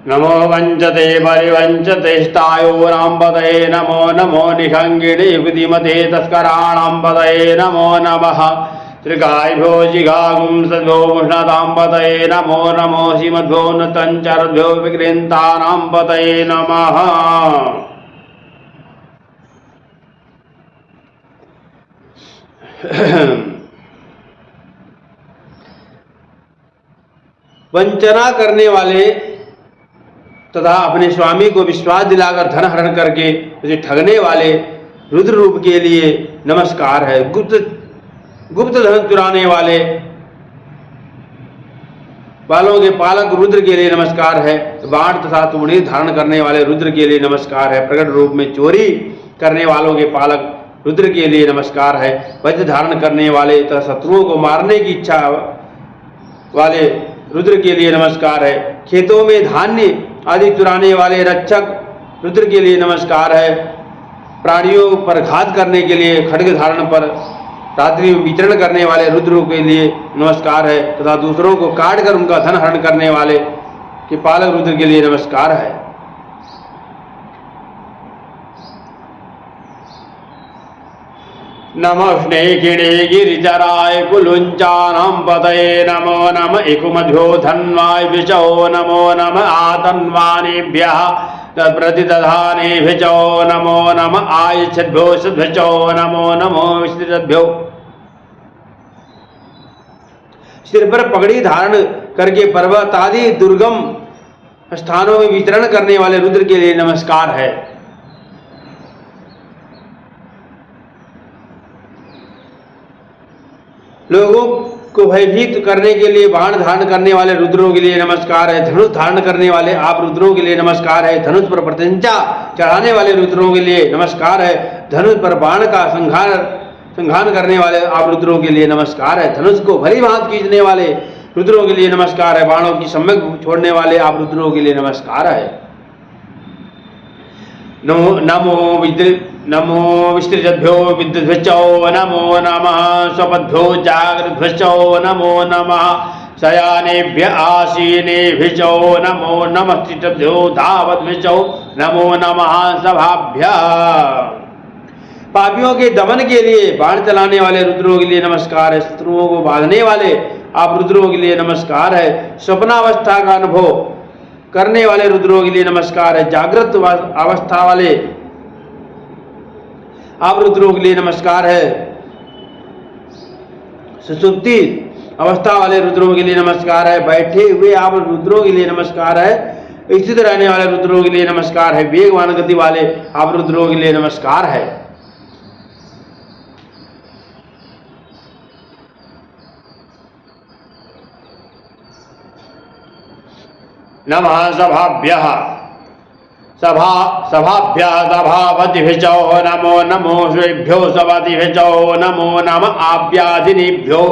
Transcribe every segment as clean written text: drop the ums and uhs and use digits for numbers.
नमो वंचते परिवंचते स्थायोरांबतये नमो नमो निखंगिणी युक्तिमते तस्कराणांबतये नमो नमः त्रिकायभ्यो जिघागुं सद्भ्यो उष्णतांबतये नमो नमो श्रीमद्भ्यो नतंचरद्भ्यो विक्रेन्तानांबतये नमः। वंचना करने वाले तथा अपने स्वामी को विश्वास दिलाकर धन हरण करके उसे ठगने वाले रुद्र रूप के लिए नमस्कार है। गुप्त धन चुराने वालों के पालक रुद्र के लिए नमस्कार है। बाण तथा तुमड़ी धारण करने वाले रुद्र के लिए नमस्कार है। प्रकट रूप में चोरी करने वालों के पालक रुद्र के लिए नमस्कार है। वज्र धारण करने वाले तथा शत्रुओं को मारने की इच्छा वाले रुद्र के लिए नमस्कार है। खेतों में धान्य आदि चुराने वाले रक्षक रुद्र के लिए नमस्कार है। प्राणियों पर घात करने के लिए खड्ग धारण पर रात्रि में विचरण करने वाले रुद्र के लिए नमस्कार है तथा दूसरों को काट कर उनका धन हरण करने वाले के पालक रुद्र के लिए नमस्कार है। नमः स्नेहिणे गिरिचराय कुलुंचानां पतये नमो नम इकुमध्यो धन्वाय विचो नमो नम आतन्वानेभ्यः प्रतिदधानेभ्यो नमो नम आयुषद्भ्यो सद्भ्यो नमो नमो विस्तृतभ्यो। सिर पर पगड़ी धारण करके पर्वत आदि दुर्गम स्थानों में विचरण करने वाले रुद्र के लिए नमस्कार है। लोगों को भयभीत करने के लिए बाण धारण करने वाले रुद्रों के लिए नमस्कार है। धनुष धारण करने वाले आप रुद्रों के लिए नमस्कार है। धनुष पर प्रत्यंचा चढ़ाने वाले रुद्रों के लिए नमस्कार है। धनुष पर बाण का संघान करने वाले आप रुद्रों के लिए नमस्कार है। धनुष को भली भांत खींचने वाले रुद्रों के लिए नमस्कार है। बाणों की सम्यक छोड़ने वाले आप रुद्रों के लिए नमस्कार है। नमो विस्तृतभ्यो विद्युद्भ्यो नमो नमः स्वपद्भ्यो जागृद्भ्यो नमो नमः शयानेभ्य आसीनेभ्यो नमो नमः स्थितभ्यो धावद्भ्यो नमो नमः सभाभ्यः। पापियों के दमन के लिए बाण चलाने वाले रुद्रों के लिए नमस्कार है। शत्रुओं को बांधने वाले आप रुद्रों के लिए नमस्कार है। स्वप्नावस्था का अनुभव करने वाले रुद्रों के लिए नमस्कार है। जागृत अवस्था वाले आप रुद्रों के लिए नमस्कार है। सुसुप्ति अवस्था वाले रुद्रों के लिए नमस्कार है। बैठे हुए आप रुद्रों के लिए नमस्कार है। स्थित रहने वाले रुद्रों के लिए नमस्कार है। वेगवान गति वाले आप रुद्रों के लिए नमस्कार है। नमः सभाभ्यः सभाभ्यः सभापतिभ्यो नमो नमो श्वेभ्यो सभातिभ्यो नमो नम आव्याधिनीभ्यो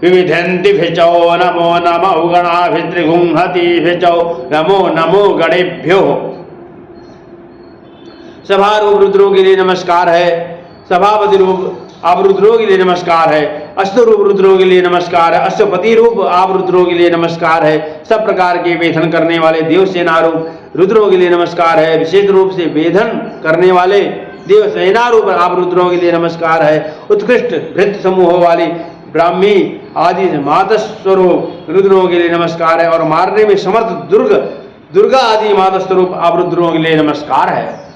विविधन्तिभ्यो नमो नम उगणाभित्रिगुंहतिभ्यो नमो नमो गणेभ्यो। सभा रूप रुद्रों के लिए नमस्कार है। सभापति रूप आप रुद्रों के लिए नमस्कार है। अश्व रूप रुद्रों के लिए नमस्कार है। अश्वपति रूप आप रुद्रों के लिए नमस्कार है। सब प्रकार के वेधन करने वाले देवसेना रूप रुद्रों के लिए नमस्कार है। विशेष रूप से वेधन करने वाले देवसेना रूप आप रुद्रों के लिए नमस्कार है। उत्कृष्ट भृत्य समूह वाली ब्राह्मी आदि मातस्वरूप रुद्रों के लिए नमस्कार है। और मारने में समर्थ दुर्गा आदि मातस्वरूप आप रुद्रों के लिए नमस्कार है।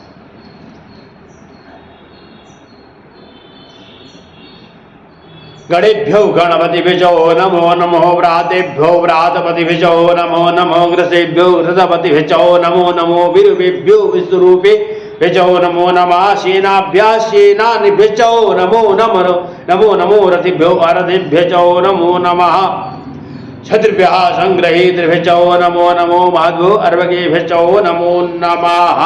गणेभ्यो गणपतिभ्यो नमो नमो व्रातेभ्यो व्रातपतिभ्यो नमो नमो ग्रसेभ्यो घृतपतिभ्यो नमो नमो विरुभ्यो विश्वरूपेभ्यो नमो नमः सेनाभ्यः सेनानिभ्यो नमो नमो रथिभ्यो अरथिभ्यो नमो नमः क्षत्रिभ्यः संग्रहीतृभ्यो नमो नमो माध्वो अर्वकेभ्यो नमो नमः।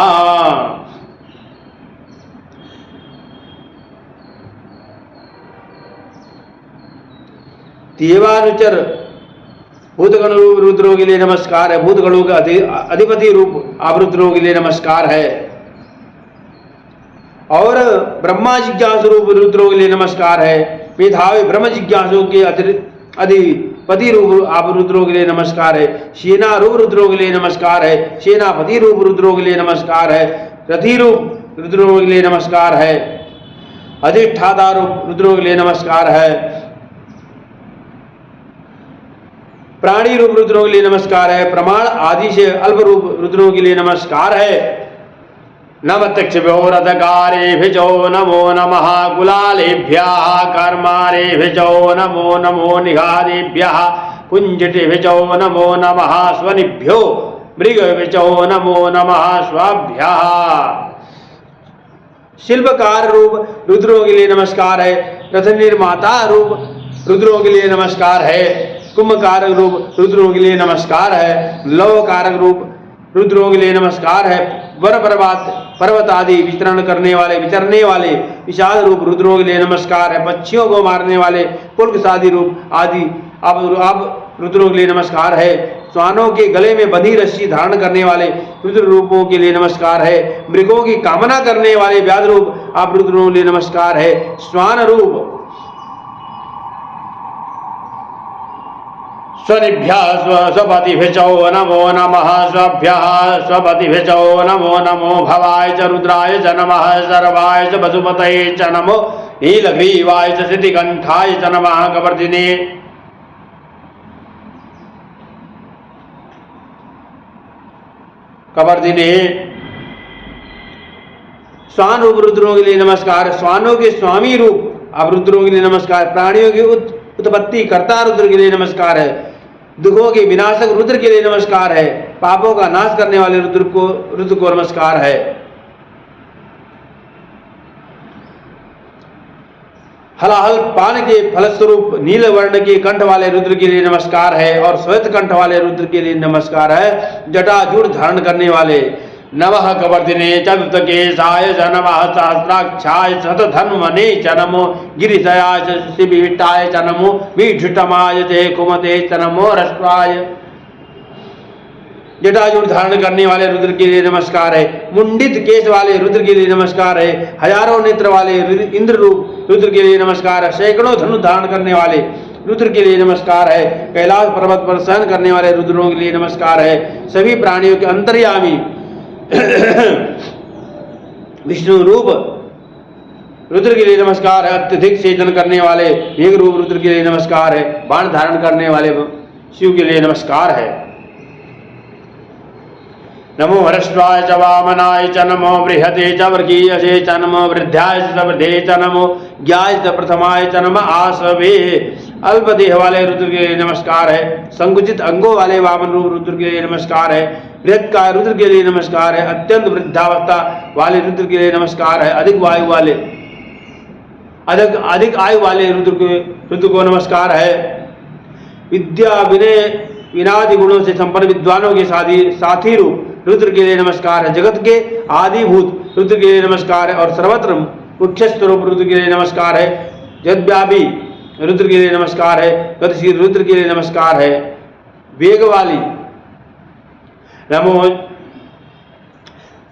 देवानुचर भूतगण रूप रुद्रों के लिए नमस्कार है। भूतगणों का अधिपति रूप आप रुद्रों के लिए नमस्कार है। और ब्रह्मा जिज्ञासु रूप रुद्रों के लिए नमस्कार है। मेधावी ब्रह्म जिज्ञासु के पति रूप आप रुद्रों के लिए नमस्कार है। सेना रूप रुद्रों के लिए नमस्कार है। सेनापति रूप रुद्रों के लिए नमस्कार है। रथी रूप रुद्रों के लिए नमस्कार है। अधिष्ठाता रूप रुद्रों के लिए नमस्कार है। प्राणी रूप रुद्रों के लिए नमस्कार है। प्रमाण आदि से अल्प रूप रुद्रों के लिए नमस्कार है। नमस्तक्षिभ्योरधकारेभिजो नमो नमः कुलालेभ्यः कर्मारेभिजो नमो नमो निघादेभ्यः पुंजटिभिजो नमो नमः स्वनिभ्यो मृगभिजो नमो नमः स्वाभ्यः। शिल्पकार रूप रुद्रों के लिए नमस्कार है। रथ निर्माता रूप रुद्रों के लिए नमस्कार है। कुंभकारक रूप रुद्रों के लिए नमस्कार है। लौहकारक रूप रुद्रों के लिए नमस्कार है। वर पर्वत आदि विचरण करने वाले विचरने वाले विशाल रूप रुद्रों के लिए नमस्कार है। पक्षियों को मारने वाले पुल्कसादी रूप आदि आप रुद्रों के लिए नमस्कार है। श्वानों के गले में बंधी रस्सी धारण करने वाले रुद्र रूपों के लिए नमस्कार है। मृगों की कामना करने वाले व्याध रूप आप रुद्रों के लिए नमस्कार है। श्वान रूप स्वनिभ्यः स्वपतिभिजो नमो नमः स्वभ्यः स्वपतिभिजो नमो नमो भवाय च रुद्राय च नमः सर्वाय च पशुपतये च नमो नीलग्रीवाय च सिद्धिकंठाय च नमः। कबर्दिने स्वान रूप रुद्रों के लिए नमस्कार। स्वानों के स्वामी रूप आप रुद्रों के लिए नमस्कार। प्राणियों की उत्पत्ति कर्ता रुद्र के लिए नमस्कार है। दुखों के विनाशक रुद्र के लिए नमस्कार है। पापों का नाश करने वाले रुद्र को नमस्कार है। हलाहल पान के फलस्वरूप नील वर्ण के कंठ वाले रुद्र के लिए नमस्कार है और श्वेत कंठ वाले रुद्र के लिए नमस्कार है। जटाजूट धारण करने वाले नमः कवर्दिने चतुर्केशाय च नमः सहस्राक्षाय शतधन्वने च नमो गिरिशयाय च शिविविष्टाय च नमो वीढुटमाय च कुमते च नमो रष्ट्राय। जटाजूट धारण करने वाले रुद्र के लिए नमस्कार है। मुंडित केश वाले रुद्र के लिए नमस्कार है। हजारों नेत्र वाले इंद्र रूप रुद्र के लिए नमस्कार है। सैकड़ों धनुष धारण करने वाले रुद्र के लिए नमस्कार है। कैलाश पर्वत पर शयन करने वाले रुद्रों के लिए नमस्कार है। सभी प्राणियों के अंतर्यामी विष्णु रूप रुद्र के लिए नमस्कार है। अत्यधिक सेचन करने वाले मेघ रूप रुद्र के लिए नमस्कार है। बाण धारण करने वाले शिव के लिए नमस्कार है। नमो हरष्ट्वाय च वामनाय च नमो बृहते च वर्गीयसे च नमो वृद्धाय च वृद्धे च नमो ज्ञाय च प्रथमाय च नमः आसवे। अल्प देह वाले रुद्र के लिए नमस्कार है। संकुचित अंगों वाले वामन रूप रुद्र के लिए नमस्कार है। बृहत्काय रुद्र के लिए नमस्कार है। अत्यंत वृद्धावस्था वाले रुद्र के लिए नमस्कार है। अधिक आयु वाले रुद्र को नमस्कार है। विद्या विनय विनादि गुणों से संपन्न विद्वानों के साथी रूप रुद्र के लिए नमस्कार है। जगत के आदिभूत रुद्र के लिए नमस्कार है और सर्वत्र मुख्य स्वरूप रुद्र के लिए नमस्कार है। जगव्यापी रुद्र के लिए नमस्कार है। गतिशील रुद्र के लिए नमस्कार है। वेगवाली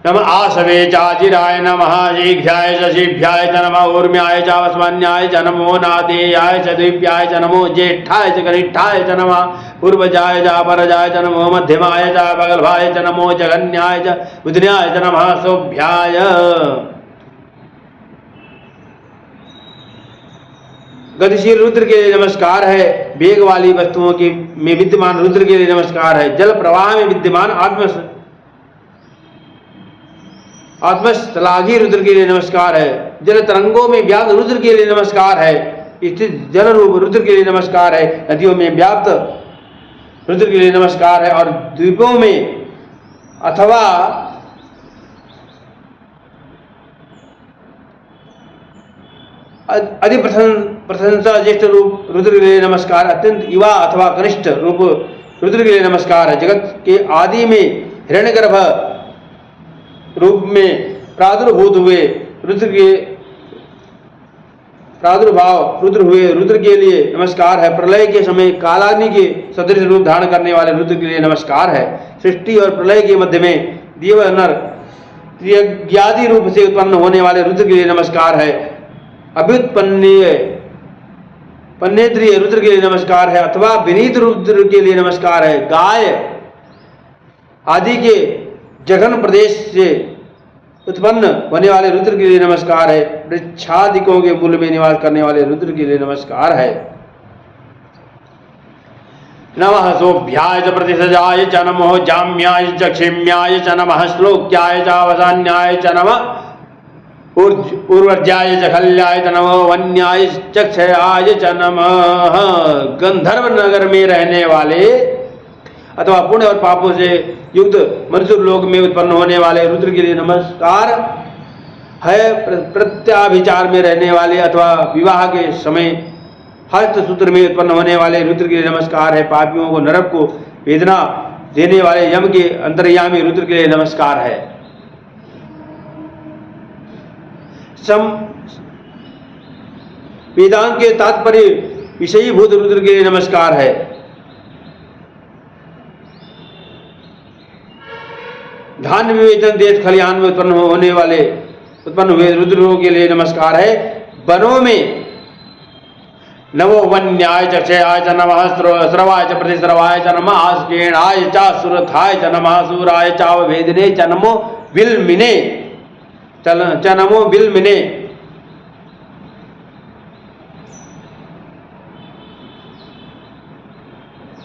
नमः आसवे चाचिराय नमः शीघ्राय च शीभ्याय च नमः ऊर्म्याय च वस्मन्याय च नमो नादेयाय च दिव्याय च नमो ज्येष्ठाय च कनिष्ठाय च नमः पूर्वजाय च अपरजाय च नमो मध्यमाय च पगल्भाय च नमो जघन्याय च बुधन्याय च नमः शोभ्याय। गतिशील रुद्र के लिए नमस्कार है। वेग वाली वस्तुओं के में विद्यमान रुद्र के लिए नमस्कार है। जल प्रवाह में विद्यमान आत्मस्थलाघी रुद्र के लिए नमस्कार है। जल तरंगों में व्याप्त रुद्र के लिए नमस्कार है। स्थित जल रूप रुद्र के लिए नमस्कार है। नदियों में व्याप्त रुद्र के लिए नमस्कार है और द्वीपों में अथवा अधिक प्रशंसा ज्येष्ठ रूप रुद्र के लिए नमस्कार। अत्यंत युवा अथवा कनिष्ठ रूप रुद्र के लिए नमस्कार है। जगत के आदि में हिरण्यगर्भ रूप में प्रादुर्भूत हुए रुद्र के प्रादुर्भाव रुद्र के लिए नमस्कार है। प्रलय के समय कालाग्नि के सदृश रूप धारण करने वाले रुद्र के लिए नमस्कार है। सृष्टि और प्रलय के मध्य में देव नर त्रियज्ञादि रूप से उत्पन्न होने वाले रुद्र के लिए नमस्कार है। अभ्युत्पन्नीय पन्नेत्रीय रुद्र के लिए नमस्कार है अथवा विनीत रुद्र के लिए नमस्कार है। गाय आदि के जघन प्रदेश से उत्पन्न होने वाले रुद्र के लिए नमस्कार है। वृक्षादिकों के मूल में निवास करने वाले रुद्र के लिए नमस्कार है। नमः सोभ्याय च प्रतिसजाय च नमो जाम्याय च क्षेम्याय च नमः श्लोक्याय च अवसान्याय च नमः उर्वर्ज्याय च खल्याय च नमः वन्याय च क्षयाय च नमः। गंधर्व नगर में रहने वाले अथवा पुण्य और पापों से युक्त मनुष्य लोक में उत्पन्न होने वाले रुद्र के लिए नमस्कार है। प्रत्याभिचार में रहने वाले अथवा विवाह के समय हस्त सूत्र में उत्पन्न होने वाले रुद्र के लिए नमस्कार है। पापियों को नरक को वेदना देने वाले यम के अंतर्यामी रुद्र के लिए नमस्कार है। वेदांत के तात्पर्य विषयीभूत रुद्र के लिए नमस्कार है। धान्य विवेचन देश खलिहान में उत्पन्न हुए रुद्रों के लिए नमस्कार है। वनों में नमो वन्याय च क्षयाय च नमः स्रवाय च प्रतिस्रवाय च नमः आस्केणाय च सुरथाय च नमः सूराय चावभेदिने च नमो विल्मिने च नमो विल्मिने।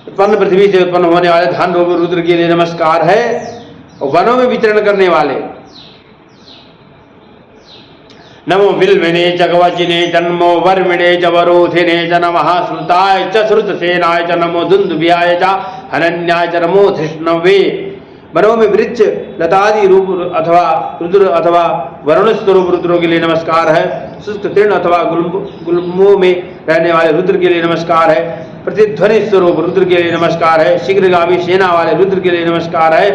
उत्पन्न पृथ्वी से उत्पन्न होने वाले धान रूप रुद्र के लिए नमस्कार है। और वनों में विचरण करने वाले नमो विल्मिने च गवचिने च नमो वर्मिणे च वरोधिने च नमः श्रुताय च श्रुतसेनाय च नमो दुन्दुभ्याय च हनन्याय च नमो धिष्णवे। वनों में वृक्ष लतादि रूप अथवा रुद्र अथवा वरुण स्वरूप रुद्रों के लिए नमस्कार है। शुष्क तीर्ण अथवा गुल्मों में रहने वाले रुद्र के लिए नमस्कार है। प्रतिध्वनि स्वरूप रुद्र के लिए नमस्कार है। शीघ्रगामी सेना वाले रुद्र के लिए नमस्कार है।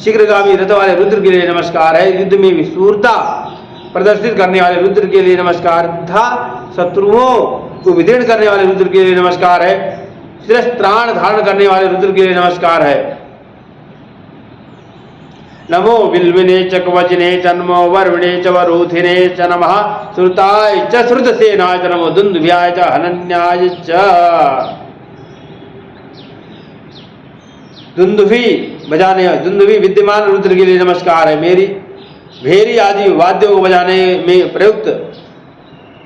शीघ्रगामी रथ वाले रुद्र के लिए नमस्कार है। युद्ध में विशूरता प्रदर्शित करने वाले रुद्र के लिए नमस्कार तथा शत्रुओं को विदीर्ण करने वाले रुद्र के लिए नमस्कार है। शिरस्त्राण धारण करने वाले रुद्र के लिए नमस्कार है। नमो विल्विने च कवचिने च नमो वर्विणे च वरोधिने च नमः श्रुताय च श्रुतसेनाय च नमो दुन्दुभ्याय च हनन्याय च। दुन्दुभी बजाने दुन्दुभी विद्यमान रुद्र के लिए नमस्कार है। मेरी भेरी आदि वाद्यों को बजाने में प्रयुक्त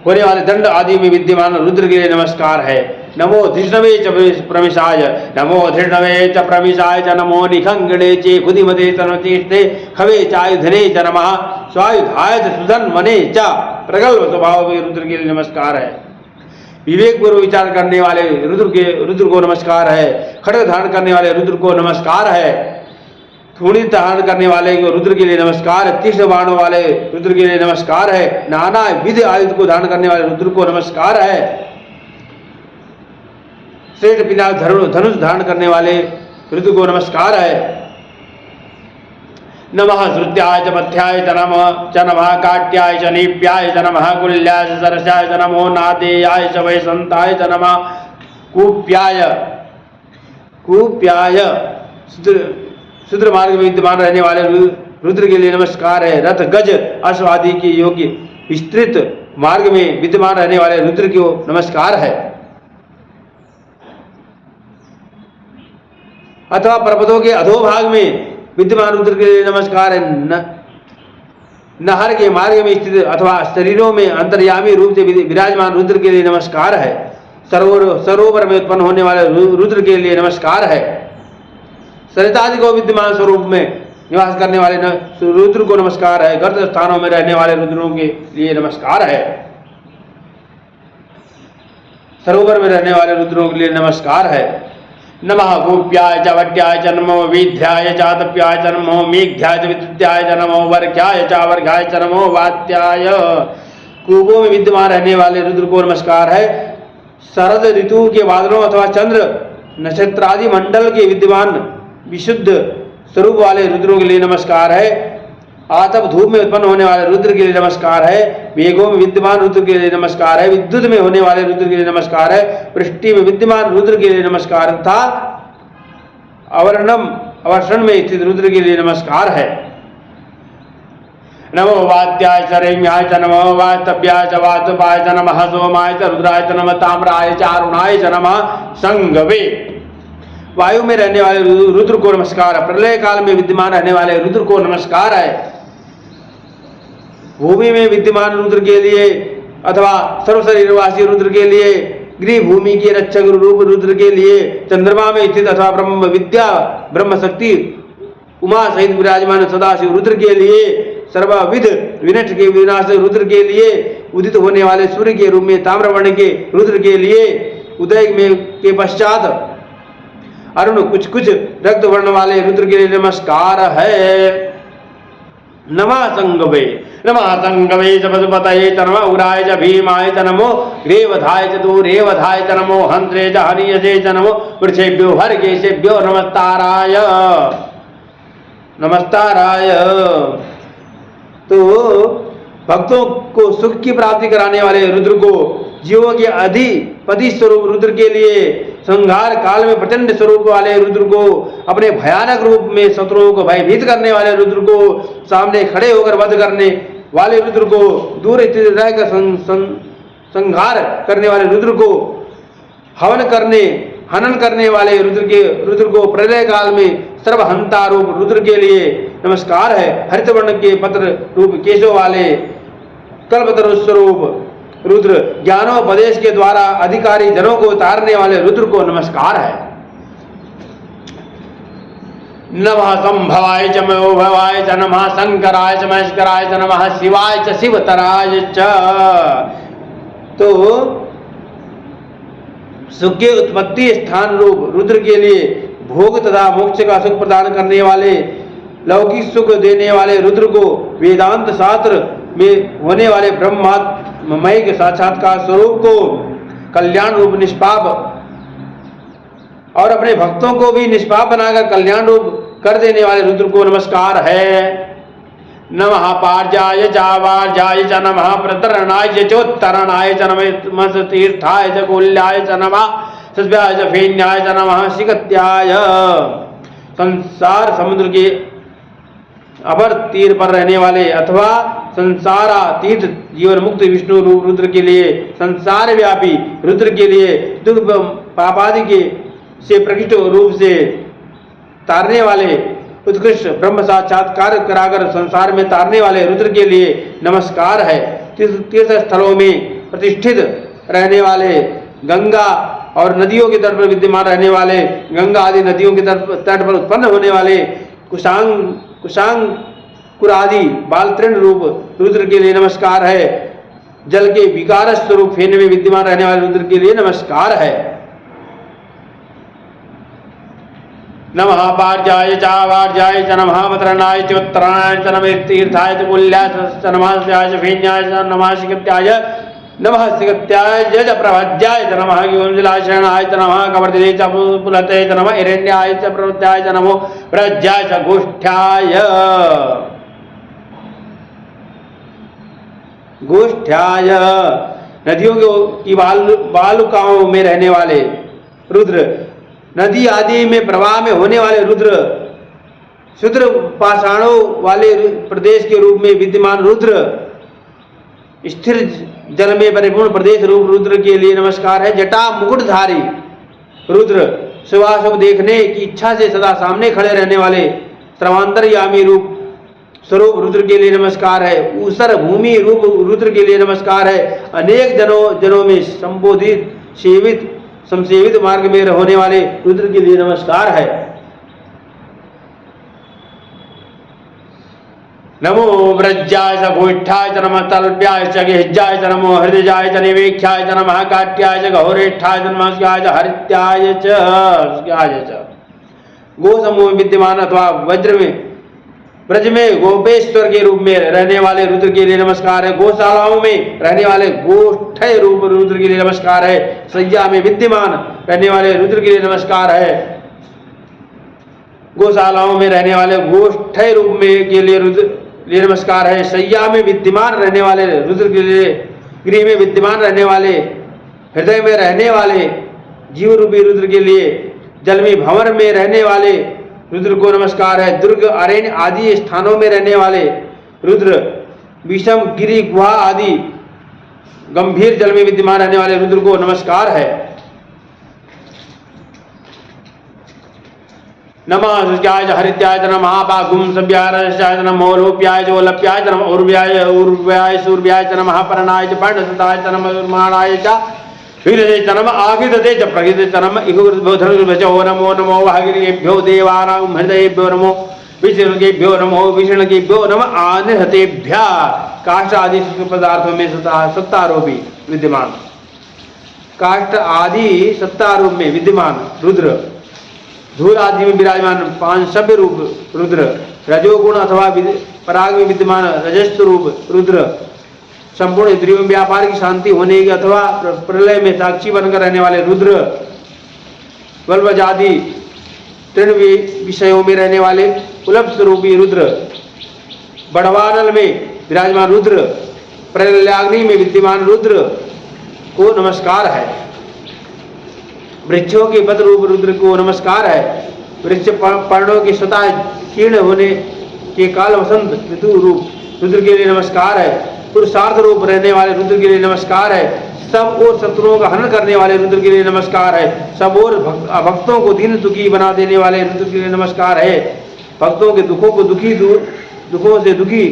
होने वाले दंड आदि में विद्यमान रुद्र के लिए नमस्कार है। नमो धिष्णवे च प्रमिषाय नमो धिष्णवे च प्रमिषाय च नमो निखंगणे चे खुदिमते तनचेष्टे खवे चायुधने च नमः स्वायुधाय च सुधन्वने च। प्रगल्भ स्वभाव में रुद्र के लिए नमस्कार है। विवेक पूर्व विचार करने वाले रुद्र को नमस्कार है। खड्ग धारण करने वाले रुद्र को नमस्कार है। थूणी धारण करने वाले को रुद्र के लिए नमस्कार है। तीक्ष्ण बाणों वाले रुद्र के लिए नमस्कार है। नाना विध आयुध को धारण करने वाले रुद्र को नमस्कार है। श्रेष्ठ पिनाक धनुष धारण करने वाले रुद्र को नमस्कार है। नमः श्रुत्याय च पथ्याय च नमः काट्याय च नीप्याय च नमः कुल्याय च सरसाय च नमो नादेयाय च वैसंताय च नमः कूप्याय शुद्र मार्ग में विद्यमान रहने वाले रुद्र के लिए नमस्कार है। रथ गज अश्व आदि के योग्य विस्तृत मार्ग में विद्यमान रहने वाले रुद्र को नमस्कार है। अथवा पर्वतों के अधोभाग में विद्यमान रुद्र के लिए नमस्कार है। नहर के मार्ग में स्थित अथवा शरीरों में अंतर्यामी रूप से विराजमान रुद्र के लिए नमस्कार है। सरोवर में उत्पन्न होने वाले रुद्र के लिए नमस्कार है। सरितादि को विद्यमान स्वरूप में निवास करने वाले रुद्र को नमस्कार है। गर्त स्थानों में रहने वाले रुद्रों के लिए नमस्कार है। सरोवर में रहने वाले रुद्रों के लिए नमस्कार है। नमः गोप्याय च वट्याय च नमो वीध्याय च तप्याय च नमो मेघ्याय च विद्युत्याय च नमो वर्घ्याय च वर्घाय च नमो वात्याय। कूपों में विद्यमान रहने वाले रुद्र को नमस्कार है। शरद ऋतु के बादलों अथवा चंद्र नक्षत्रादि मंडल के विद्यमान विशुद्ध स्वरूप वाले रुद्रों के लिए नमस्कार है। आतप धूप में उत्पन्न होने वाले रुद्र के लिए नमस्कार है। मेघों में विद्यमान रुद्र के लिए नमस्कार है। विद्युत में होने वाले रुद्र के लिए नमस्कार है। वृष्टि में विद्यमान रुद्र के लिए नमस्कार तथा अवर्षण में स्थित रुद्र के लिए नमस्कार है। नमो वाद्याय च रेम्याय च नमो वास्तव्याय च वास्तुपाय च नमः सोमाय च रुद्राय च नमः ताम्राय च अरुणाय च नमः संगवे। वायु में रहने वाले रुद्र को नमस्कार है। प्रलय काल में विद्यमान रहने वाले रुद्र को नमस्कार है। भूमि में विद्यमान रुद्र के लिए अथवा सर्वशरीरवासी रुद्र के लिए, गृह भूमि के रक्षक रूप रुद्र के लिए, चंद्रमा में स्थित अथवा ब्रह्म विद्या ब्रह्म शक्ति उमा सहित विराजमान सदाशिव रुद्र के लिए, सर्वविध विनष्ट के विनाश रुद्र के लिए, उदित होने वाले सूर्य के रूप में ताम्रवर्ण के रुद्र के लिए, उदय में के पश्चात अरुण कुछ कुछ रक्त वर्ण वाले रुद्र के लिए नमस्कार है। नमः संगवे च पशुपतये च नमः उग्राय च भीमाय च नमो रेवधाय च दूरेवधाय च नमो हंत्रे च हनीयसे च नमो वृक्षेभ्यो हरकेशेभ्यो नमस्ताराय नमस्ताराय। तो भक्तों को सुख की प्राप्ति कराने वाले रुद्र को, जीवों के अधिपति स्वरूप रुद्र के लिए, संहार काल में प्रचंड स्वरूप वाले रुद्र को, अपने भयानक रूप में शत्रुओं को भयभीत करने वाले रुद्र को, सामने खड़े होकर वध करने वाले रुद्र को, दूर स्थित रहकर संहार करने वाले रुद्र को, हनन करने वाले रुद्र को, प्रलय काल में सर्वहंता रूप रुद्र के लिए नमस्कार है। हरित वर्ण के पत्र रूप केशों वाले कल्पतरु स्वरूप रुद्र, ज्ञानोपदेश के द्वारा अधिकारी जनों को उतारने वाले रुद्र को नमस्कार है। नमः संभवाय च मयोभवाय च नमः शंकराय च महेश्वराय च नमः शिवाय च शिवतराय च। तो सुख के उत्पत्ति स्थान रूप रुद्र के लिए, भोग तथा मोक्ष का सुख प्रदान करने वाले, लौकिक सुख देने वाले रुद्र को, वेदांत शास्त्र में होने वाले ब्रह्मात्मय के साक्षात्कार स्वरूप को, कल्याण रूप निष्पाप और अपने भक्तों को भी निष्पाप बनाकर कल्याण रूप कर देने वाले रुद्र को नमस्कार है। नमः पार्जाय चावार्जाय च नमः प्रतरणाय च चोत्तरणाय च नमः तीर्थाय च कुल्याय च नमः सस्याय च फेन्याय च नमः शिखत्याय। संसार समुद्र के अपर तीर पर रहने वाले अथवा संसारा तीर्थ जीवन मुक्त विष्णु रूप रुद्र के लिए, संसार व्यापी रुद्र के लिए, दुख पापादि के से प्रकृष्ट रूप से तारने वाले, उत्कृष्ट ब्रह्म साक्षात्कार कराकर संसार में तारने वाले रुद्र के लिए नमस्कार है। तीर्थ स्थलों में प्रतिष्ठित रहने वाले, गंगा और नदियों के तट पर विद्यमान रहने वाले, गंगा आदि नदियों के तट पर उत्पन्न होने वाले, कुशांकुर आदि बाल तृण रूप रुद्र के लिए नमस्कार है। जल के विकार स्वरूप फेन में विद्यमान रहने वाले रुद्र के लिए नमस्कार है। नमः पार्जाय चावार्जाय च नमः मत्रणाय च उत्तराय च नमः तीर्थाय च कुल्याय च नमः स्याय च फेन्याय च नमः शिखत्याय नमः शिखत्याय च प्रभज्याय च नमः योनिलाय शरणाय च नमः कवर्तिले च पुलते च नमः हिरण्याय च प्रवृत्याय च नमो प्रज्याय च गोष्ठ्याय। गोष्ठ्याय नदियों की बालुकाओं में रहने वाले रुद्र, नदी आदि में प्रवाह में होने वाले रुद्र, शुद्र पाषाणों वाले प्रदेश के रूप में विद्यमान रुद्र, स्थिर जल में परिपूर्ण प्रदेश रूप रुद्र के लिए नमस्कार है। जटा मुकुटधारी रुद्र, शुभाशुभ देखने की इच्छा से सदा सामने खड़े रहने वाले सर्वांतरयामी रूप स्वरूप रुद्र के लिए नमस्कार है। ऊसर भूमि रूप रुद्र के लिए नमस्कार है। अनेक जनों में संबोधित सेवित समसेवित मार्ग में होने वाले रुद्र के लिए नमस्कार है। नमो व्रज्याय च गोष्ठाय च नमः तल्प्याय च गेहज्याय च नमो हृदयाय च निवेख्याय च नमः काट्याय च गौरेष्ठाय च नमः स्याय च हरित्याय च। गो समूह में विद्यमान अथवा वज्र में ब्रज में गोपेश्वर के रूप में रहने वाले रुद्र के लिए नमस्कार है। गौशालाओं में रहने वाले गोष्ठय रूप रुद्र के लिए नमस्कार है। सैया में विद्यमान रहने वाले रुद्र के लिए नमस्कार है। गौशालाओं में रहने वाले गोष्ठय रूप में के लिए रुद्र नमस्कार है। सैया में विद्यमान रहने वाले रुद्र के लिए, गृह में विद्यमान रहने वाले, हृदय में रहने वाले जीव रूपी रुद्र के लिए, जल में भंवर में रहने वाले रुद्र को नमस्कार है। दुर्ग अरण्य आदि स्थानों में रहने वाले रुद्र विषम गिरि गुहा आदि गंभीर जल में विद्यमान रहने वाले रुद्र को नमस्कार है। नमः सूर्याय च हरित्याय च नमः महापागुं सभ्याय रजस्याय च नमः लोप्याय च ओलप्याय च नमः उर्व्याय सूर्याय च नमः पर्णाय च पर्णसुताय च नमः उर्माणाय च वीरते च नमः आगिदते च प्रगिदते च नमः इगुर्भ्यो नमो नमो वागिरेभ्यो देवानां हृदयेभ्यो नमो विष्णुकेभ्यो नमो विष्णुकेभ्यो नमः आनिहतेभ्यः। काष्ठ आदि पदार्थों में सत्तारूपी विद्यमान, काष्ठ आदि सत्तारूप में विद्यमान रुद्र, धूल आदि में विराजमान पांच सभ्य रूप रुद्र, रजोगुण अथवा पराग में विद्यमान रजस्व रूप रुद्र, संपूर्ण इंद्रियों में व्यापार की शांति होने की अथवा प्रलय में साक्षी बनकर रहने वाले रुद्र, वल्वज आदि तृण विषयों में रहने वाले उलभ स्वरूपी रुद्र, बड़वानल में विराजमान रुद्र, प्रलयाग्नि में विद्यमान रुद्र को नमस्कार है। वृक्षों के बद रूप रुद्र को नमस्कार है। वृक्ष पर्णों की स्वतः क्षीण होने के काल वसंत ऋतु रूप रुद्र के लिए नमस्कार है। पुरुषार्थ रूप रहने वाले रुद्र के लिए नमस्कार है। सब और शत्रुओं का हनन करने वाले रुद्र के लिए नमस्कार है। सब और भक्तों को दीन दुखी बना देने वाले रुद्र के लिए नमस्कार है। भक्तों के दुखों को दुखों से दुखी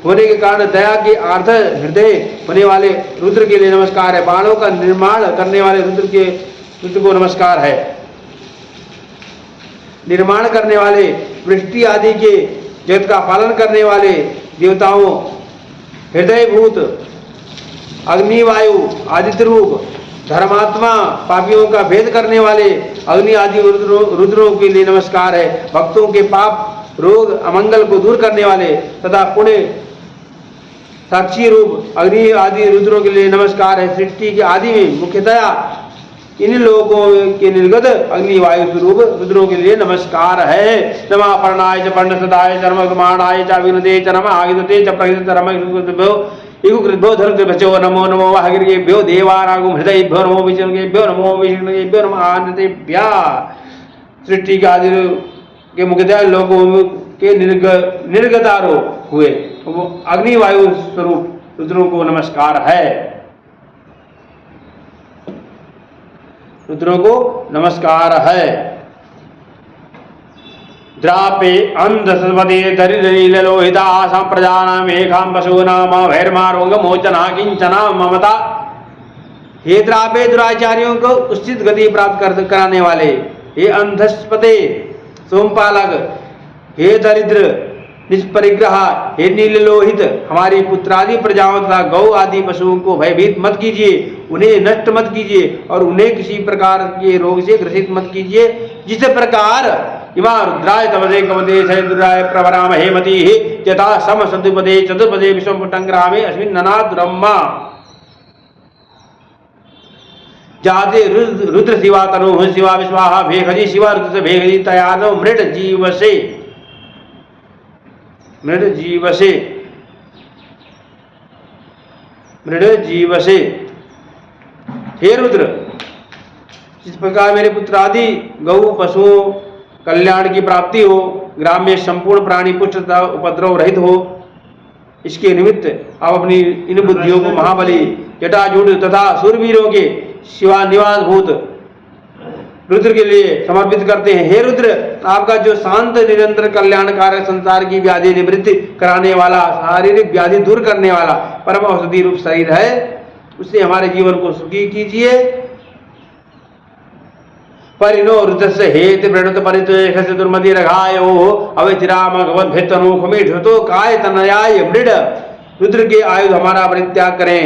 होने के कारण दया के आर्थ हृदय होने वाले रुद्र के लिए नमस्कार है। बाणों का निर्माण करने वाले रुद्र को नमस्कार है। निर्माण करने वाले, वृष्टि आदि के जगत का पालन करने वाले देवताओं, हृदयभूत, अग्नि वायु आदित्य रूप, धर्मात्मा, पापियों का भेद करने वाले अग्नि आदि रुद्रों के लिए नमस्कार है। भक्तों के पाप, रोग, अमंगल को दूर करने वाले तथा पुण्य साक्षी रूप अग्नि आदि रुद्रों के लिए नमस्कार है। सृष्टि के आदि में मुख्यतया इन लोगों के निर्गत अग्नि वायु स्वरूप रुद्रों के लिए नमस्कार है। नमः पर्णाय च पर्णसदाय च नमः गमाणाय च विनदे च नमः आगिदते च प्रगिदते च नमः इगुकृभ्यो धरुकृभ्यो नमो नमो वागिर्भ्यो देवानां हृदयेभ्यो नमो विष्णुकेभ्यो नमो विष्णुकेभ्यो नमः आनतेभ्यः। सृष्टि के आदि के मुख्यतः लोगों के निर्गतारो हुए अग्नि वायु स्वरूप रुद्रों को नमस्कार है। रुद्रों को नमस्कार है। द्रापे अंधस्पदे दरिद्रलोहिता आसां प्रजानां मेघां पशूनां भैर्मारोग मोचना किंचना ममता। हे द्रापे दुराचार्यों को उचित गति प्राप्त कराने वाले, हे अंधस्पदे सोमपालक, हे दरिद्र निष्परिग्रह, हे नीललोहित, हमारी पुत्रादि प्रजाओं तथा गौ आदि पशुओं को भयभीत मत कीजिए, उन्हें नष्ट मत कीजिए और उन्हें किसी प्रकार के रोग से ग्रसित मत कीजिए। जिस प्रकार इमा रुद्राय तमसे कमते छयद्राय प्रवराम हेमति यथा सम सदुपदे चतुर्पदे विश्वपुटंग्रामे अस्मिन् ननाद ब्रह्मा। जाते रुद्र शिवा तनु शिवा विश्वाहा भेखजी शिवा रुद्र भेखजी तयानो मृड जीवसे मृड जीवसे। हे रुद्र, जिस प्रकार मेरे पुत्र आदि गौ पशुओं कल्याण की प्राप्ति हो, ग्राम में संपूर्ण प्राणी पुष्ट तथा उपद्रव रहित हो, इसके निमित्त आप अपनी इन बुद्धियों को महाबली जटाजूट तथा सूरवीरों के शिवा निवास भूत रुद्र के लिए समर्पित करते हैं। हे रुद्र, आपका जो शांत निरंतर कल्याणकारक संसार की व्याधि निवृत्ति कराने वाला, शारीरिक व्याधि दूर करने वाला परम औषधि रूप शरीर है, उससे हमारे जीवन को सुखी कीजिए। परिनो रुद्रस्य हेत प्रणत परितोषस्य दुर्मति रघायो अवचिराम भगवत भेतनो खमेठतो काय तनयाय मृड। रुद्र के आयुध हमारा परित्याग करें,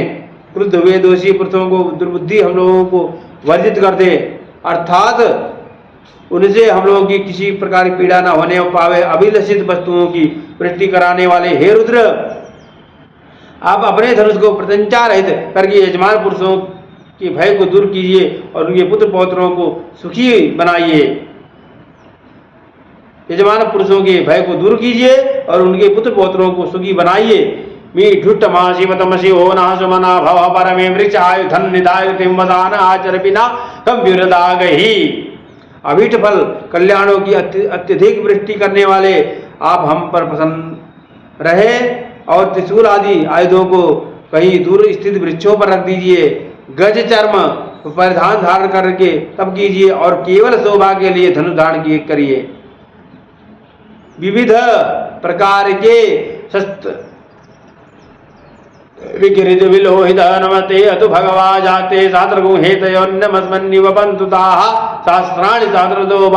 क्रुद्ध हुए दोषी पुरुषों को, दुर्बुद्धि हम लोगों को वर्जित कर दे, अर्थात उनसे हम लोगों की किसी प्रकार की पीड़ा न होने पावे। अभिलषित वस्तुओं की वृष्टि कराने वाले हे रुद्र, आप अपने धनुष को प्रत्यंचा रहित करके यजमान पुरुषों के भय को दूर कीजिए और उनके पुत्र पौत्रों को सुखी बनाइए। यजमान पुरुषों के भय को दूर कीजिए और उनके पुत्र पौत्रों को सुखी बनाइए। मीठुट्टमासी मतमसी हो ना सुमना भव परमे वृक्ष आयु धन निदाय तिम्बदान आचर बिना गंभीरदाग ही। अभीष्ट फल कल्याणों की अत्यधिक वृष्टि करने वाले आप हम पर प्रसन्न रहे और त्रिशूल आदि आयुधों को कहीं दूर स्थित वृक्षों पर रख दीजिए। गज चर्म परिधान धारण करके तब कीजिए और केवल शोभा के लिए धनुष धारण करिए। विविध प्रकार के शस्त्र विकृत विलोहित नमते अतु भगवा जाते शास्त्र गुहेतयोन्नमस्मन्निव बंधुताः शास्त्राणि शास्त्रदो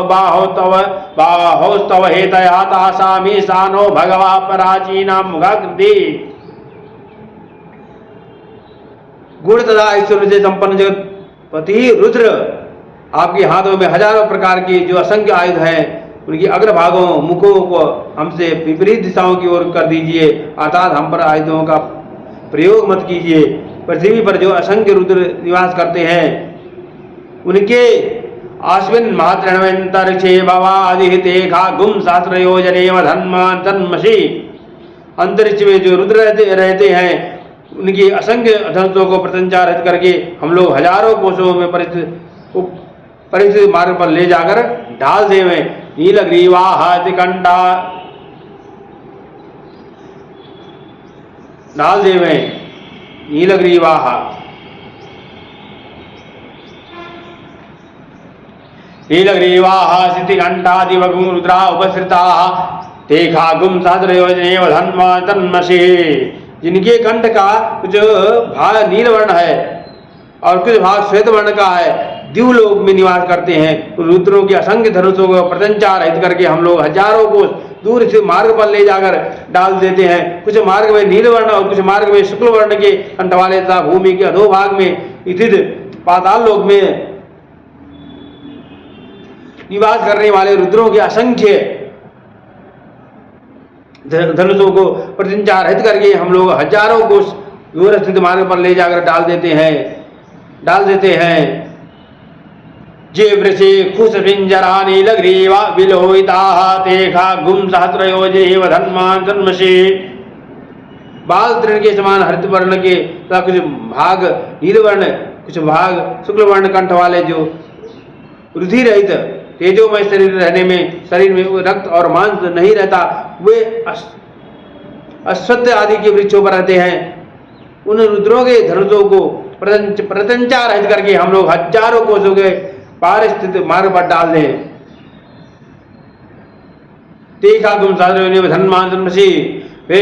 बाहोस्तव हेतया तासामि सानो भगवा प्राचीना मुखाकृति। गुण तथा ऐश्वर्य से संपन्न जगतपति रुद्र, आपके हाथों में हजारों प्रकार के जो असंख्य आयुध हैं, उनकी अग्रभागों मुखों को हमसे विपरीत दिशाओं की ओर कर दीजिए, अर्थात हम पर आयुधों का प्रयोग मत कीजिए। पृथ्वी पर जो असंख्य रुद्र निवास करते हैं, उनके आश्विन महात्रणवंतरिक्षे भवादिहिते खागुम शास्त्र योजने धन्मसी। अंतरिक्ष में जो रुद्र रहते हैं, उनकी असंख्य धनुषों को प्रत्यंचारित करके हम लोग हजारों कोसों में परिस्थित मार्ग पर ले जाकर ढाल देवे। नीलग्रीवाहातिकंठा डाल देवे। नीलग्रीवाह नीलग्रीवाहासितिकंठादिवगुं रुद्रा उपसृताः ते खागुं सहस्रयोजनेव धन्मसी। जिनके कंठ का कुछ भाग नील वर्ण है और कुछ भाग श्वेत वर्ण का है, द्युलोक में निवास करते हैं। रुद्रों के असंख्य धनुषों को प्रत्यंचार रहित करके हम लोग हजारों को दूर से मार्ग पर ले जाकर डाल देते हैं। कुछ मार्ग में नील वर्ण और कुछ मार्ग में शुक्ल वर्ण के कंठ वाले तथा भूमि के अधोभाग में स्थित पाताल लोक में निवास करने वाले रुद्रों के असंख्य धनुषों को प्रत्यंचार रहित करके हम लोग हजारों को दूर स्थित मार्ग पर ले जाकर डाल देते हैं। जे वृषे खुश पिंजरा नीलग्रीवा विलोहिताः ते खागुं सहस्रयोजनेव धन्मसी। बाल तृण के समान हरित वर्ण के तथा कुछ भाग नील वर्ण, कुछ भाग शुक्ल वर्ण कंठ वाले जो रुधि रहित तेजोमय शरीर रहने में, शरीर में रक्त और मांस नहीं रहता, वे अश्वत्थ आदि के वृक्षों पर रहते हैं। उन रुद्रों के धनुषों को प्रत्यंचार रहित करके हम लोग हजारों कोसों के पार स्थित मार्ग पर डाल दें। ते खागुं सहस्रयोजनेव धन्मसी। वे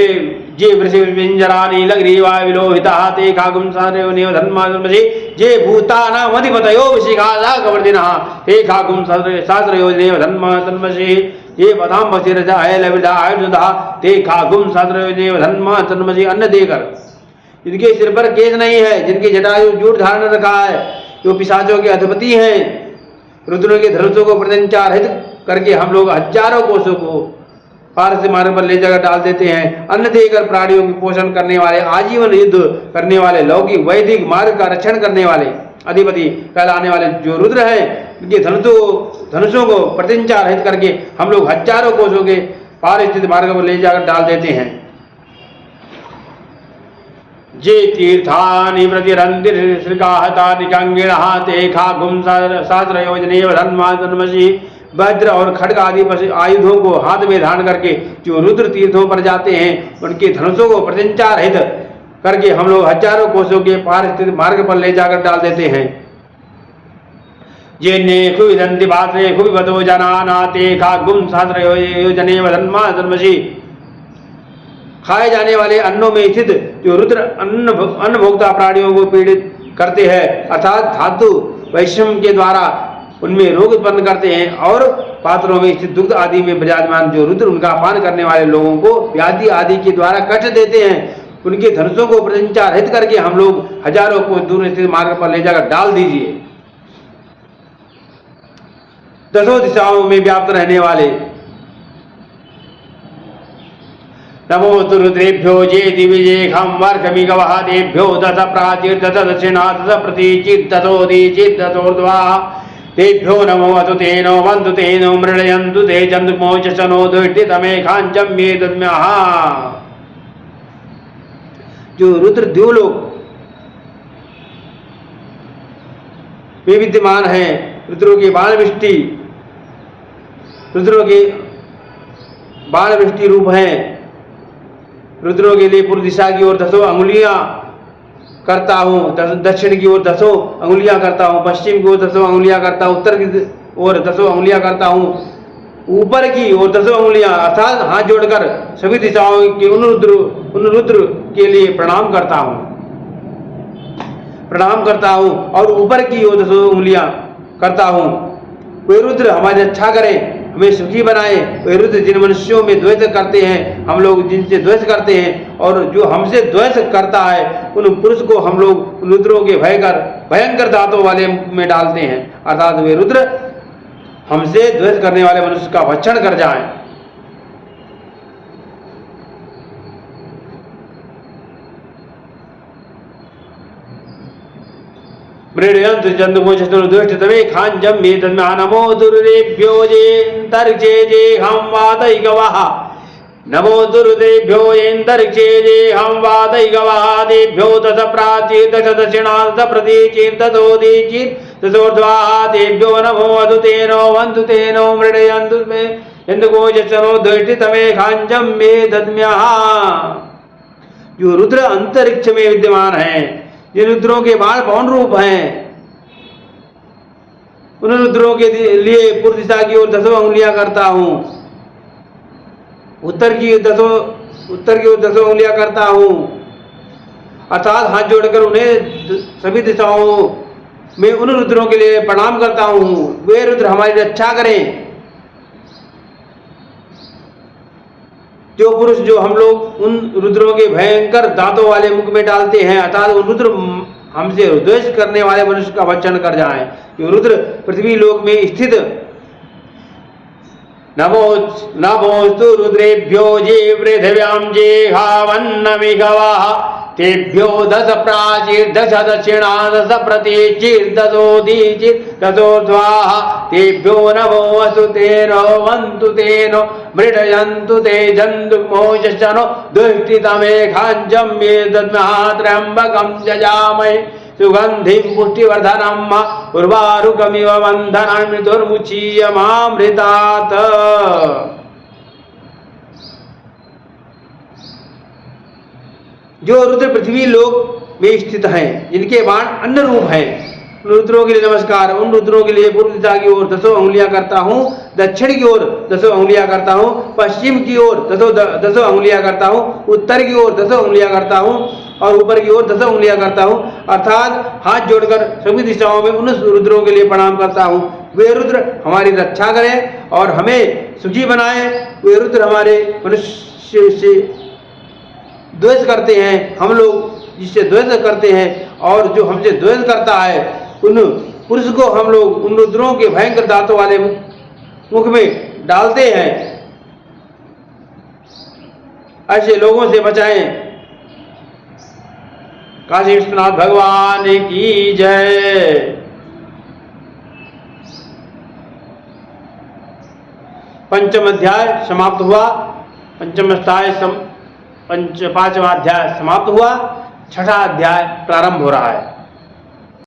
जे वृषपिंजरा नीलग्रीवा विलोहिताः ते खागुं सहस्रयोजनेव धन्मसी। जे भूतानामधिपतयो वशिखादाकवर्तिनः ते खागुं सहस्रयोजनेव धन्मसी। ये पदाम्बशिरसा लविदा आयुर्धा ते खागुं सहस्रयोजनेव धन्मसी। अन्न देकर, जिनके सिर पर केश नहीं है, जिनके जटायु जूट धारण रखा है, जो पिशाचों के अधिपति हैं, रुद्रों के धनुषों को प्रत्यंचार रहित करके हम लोग हजारों कोसों को पार से मार्ग पर ले जाकर डाल देते हैं। अन्न देकर प्राणियों की पोषण करने वाले, आजीवन युद्ध करने वाले, लौकिक वैदिक मार्ग का रक्षण करने वाले अधिपति कहलाने वाले जो रुद्र हैं, उनके धनुषों को प्रत्यंचार रहित करके हम लोग हजारों कोसों के पार स्थित मार्ग पर ले जाकर डाल देते हैं। जे तीर्थानि प्रतिरन्ति श्रीकाहतानि कंगिणः ते खागुं सहस्रयोजनेव धन्मसी। वज्र और खड्ग आदि आयुधों को हाथ में धारण करके जो रुद्र तीर्थों पर जाते हैं, उनके धनुषों को प्रत्यंचार रहित करके हम लोग हजारों कोसों के पार स्थित मार्ग पर ले जाकर डाल देते हैं। जेन्ने खुविदन्ति पात्रे खुविवतो जनाना ते खागुं सहस्रयोजनेव धन्मसी। खाए जाने वाले अन्नों में स्थित जो रुद्र अन्न भोक्ता प्राणियों को पीड़ित करते हैं, अर्थात धातु वैषम्य के द्वारा उनमें रोग उत्पन्न करते हैं, और पात्रों में स्थित दुग्ध आदि में विराजमान जो रुद्र उनका पान करने वाले लोगों को व्याधि आदि के द्वारा कष्ट देते हैं, उनके धनुषों को प्रत्यंचार रहित करके हम लोग हजारों को दूर स्थित मार्ग पर ले जाकर डाल दीजिए। दसों दिशाओं में व्याप्त रहने वाले नमो तु रुद्रेभ्यो जे दिविजेखं वर्षमिगवः तेभ्यो दश प्राचीर्दश दक्षिणा दश प्रतीचिर्दशोदीचिर्दशोर्ध्वा तेभ्यो नमो अतु तेनो वन्तु तेनो मृडयन्तु ते चन्द्रमोचनो दुष्टितमेखाञ्चं मे दद्म्यः। जो रुद्र द्युलोक में विद्यमान है, रुद्रों की बाण वृष्टि रूप हैं, रुद्रों के लिए पूर्व दिशा की ओर 10 अंगुलियां करता हूँ, दक्षिण की ओर 10 अंगुलियां करता हूँ, पश्चिम की ओर 10 अंगुलियां करता हूँ, उत्तर की ओर 10 अंगुलियां करता हूँ, ऊपर की ओर 10 अंगुलियां, अर्थात हाथ जोड़कर सभी दिशाओं के उन रुद्र के लिए प्रणाम करता हूँ और ऊपर की ओर 10 अंगुलियां करता हूँ। वे रुद्र हमारी रक्षा करें, हमें सुखी बनाए। वे रुद्र जिन मनुष्यों में द्वेष करते हैं, हम लोग जिनसे द्वेष करते हैं, और जो हमसे द्वेष करता है उन पुरुष को हम लोग रुद्रों के भयंकर दांतों वाले में डालते हैं, अर्थात वे रुद्र हमसे द्वेष करने वाले मनुष्य का भक्षण कर जाएं। मृडयंत जंतुको चतुर्दुष्टतमे खांजम मे तन्मानमो दुर्देभ्यो जेन्तरिक्षे जेहं वातैकवः नमो दुर्देभ्यो जेन्तरिक्षे जेहं वातैकवः देभ्यो दश प्राचीर दश दक्षिणात् प्रतीचीर दशोदीचीर दशोर्ध्वाः देभ्यो नमो अदुतेनो वन्तुतेनो मृडयन्तु मे जंतुको चतुर्दुष्टतमे खांजम मे दद्म्यः। जो रुद्र अंतरिक्ष में विद्यमान है, जिन रुद्रों के बाण पवन रूप हैं, उन रुद्रों के लिए पूर्व दिशा की ओर 10 अंगुलियां करता हूं, उत्तर की ओर 10 अंगुलियां करता हूं, अर्थात हाथ जोड़कर उन्हें सभी दिशाओं में उन रुद्रों के लिए प्रणाम करता हूं। वे रुद्र हमारी रक्षा करें। जो पुरुष जो हम लोग उन रुद्रों के भयंकर दांतों वाले मुख में डालते हैं, अर्थात उन रुद्र हमसे द्वेष करने वाले मनुष्य का भक्षण कर जाएं। जो रुद्र पृथ्वी लोक में स्थित नमोस्तु रुद्रेभ्यो जे पृथिव्यां जेहावन्नमिघवः तेभ्यो 10 प्राचीर 10 दक्षिणा 10 प्रतीचीर 10 दशोर्ध्वाः तेभ्यो नमो वसुतेनो वन्तुतेनो मृडयन्तु ते जन्तुमोचनो दुष्टितमे खांजं मे दद्मः त्र्यम्बकं यजामहे सुगन्धिं पुष्टिवर्धनम् उर्वारुकमिव बन्धनं मृत्युर्मुचीयमामृतात्। जो रुद्र पृथ्वी लोक में स्थित हैं, जिनके बाण अन्य रूप हैं, रुद्रों के लिए नमस्कार। उन रुद्रों के लिए पूर्व दिशा की ओर 10 अंगुलियां करता हूँ, दक्षिण की ओर 10 अंगुलियां करता हूँ, पश्चिम की ओर 10 अंगुलियां करता हूँ, उत्तर की ओर 10 अंगुलियां करता हूँ और ऊपर की ओर 10 अंगुलियां करता हूँ, अर्थात हाथ जोड़कर सभी दिशाओं में उन रुद्रों के लिए प्रणाम करता हूँ। वे रुद्र हमारी रक्षा करें और हमें सुखी बनाए। वे रुद्र हमारे मनुष्य से द्वेष करते हैं, हम लोग जिससे द्वेष करते हैं, और जो हमसे द्वेष करता है उन पुरुष को हम लोग उन रुद्रों के भयंकर दांतों वाले मुख में डालते हैं। ऐसे लोगों से बचाएं। काशी विश्वनाथ भगवान की जय। पंचम अध्याय समाप्त हुआ। पांचवा अध्याय समाप्त हुआ। 6ठा अध्याय प्रारंभ हो रहा है।